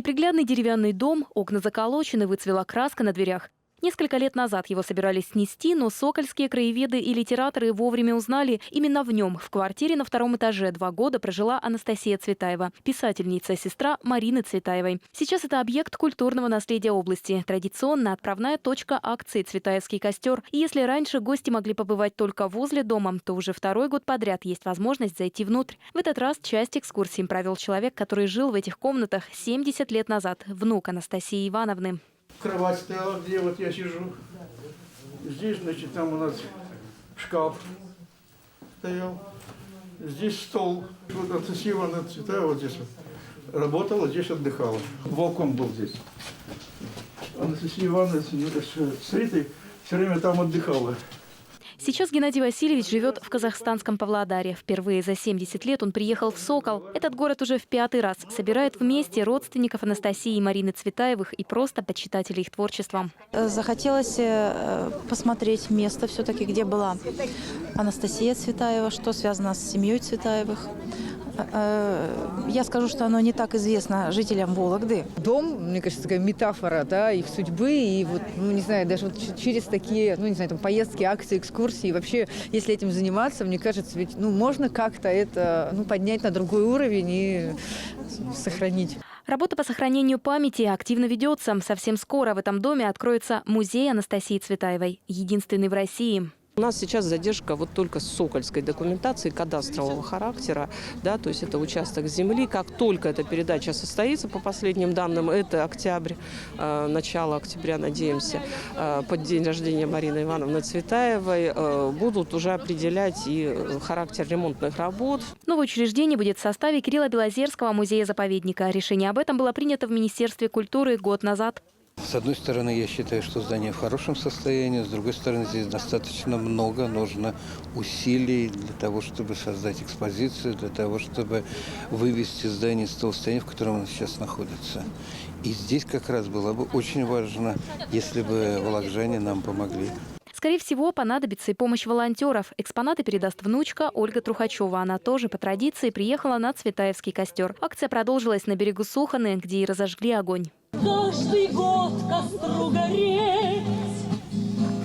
Неприглядный деревянный дом, окна заколочены, выцвела краска на дверях. Несколько лет назад его собирались снести, но сокольские краеведы и литераторы вовремя узнали, именно в нем, в квартире на 2-м этаже, 2 года прожила Анастасия Цветаева, писательница, сестра Марины Цветаевой. Сейчас это объект культурного наследия области, традиционно отправная точка акции «Цветаевский костер». И если раньше гости могли побывать только возле дома, то уже 2-й год подряд есть возможность зайти внутрь. В этот раз часть экскурсии провел человек, который жил в этих комнатах 70 лет назад, внук Анастасии Ивановны. Кровать стояла, где вот я сижу. Здесь, значит, там у нас шкаф стоял. Здесь стол. Вот Анастасия Ивановна Цветаева вот здесь вот работала, здесь отдыхала. Балкон был здесь. Анастасия Ивановна с Ритой все время там отдыхала. Сейчас Геннадий Васильевич живет в казахстанском Павлодаре. Впервые за 70 лет он приехал в Сокол. Этот город уже в 5-й раз собирает вместе родственников Анастасии и Марины Цветаевых и просто почитателей их творчества. Захотелось посмотреть место все-таки, где была Анастасия Цветаева, что связано с семьей Цветаевых. Я скажу, что оно не так известно жителям Вологды. Дом, мне кажется, такая метафора, да, их судьбы, и вот, ну, не знаю, даже вот через такие, ну, не знаю, там, поездки, акции, экскурсии, вообще, если этим заниматься, мне кажется, ведь, ну, можно как-то это, ну, поднять на другой уровень и сохранить. Работа по сохранению памяти активно ведется. Совсем скоро в этом доме откроется музей Анастасии Цветаевой, единственный в России. У нас сейчас задержка вот только с сокольской документацией кадастрового характера, да, то есть это участок земли. Как только эта передача состоится, по последним данным, это октябрь, начало октября, надеемся, под день рождения Марины Ивановны Цветаевой, будут уже определять и характер ремонтных работ. Новое учреждение будет в составе Кирилла Белозерского музея-заповедника. Решение об этом было принято в Министерстве культуры год назад. С одной стороны, я считаю, что здание в хорошем состоянии, с другой стороны, здесь достаточно много нужно усилий для того, чтобы создать экспозицию, для того, чтобы вывести здание из того состояния, в котором оно сейчас находится. И здесь как раз было бы очень важно, если бы волокжане нам помогли. Скорее всего, понадобится и помощь волонтеров. Экспонаты передаст внучка Ольга Трухачева. Она тоже по традиции приехала на Цветаевский костер. Акция продолжилась на берегу Суханы, где и разожгли огонь. Каждый год костру гореть,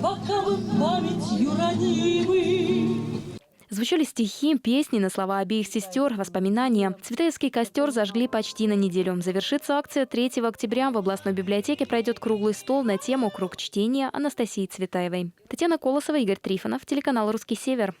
пока вы памятью ранимы. Звучали стихи, песни на слова обеих сестер, воспоминания. Цветаевский костер зажгли почти на неделю. Завершится акция 3 октября. В областной библиотеке пройдет круглый стол на тему «Круг чтения» Анастасии Цветаевой. Татьяна Колосова, Игорь Трифонов, телеканал «Русский Север».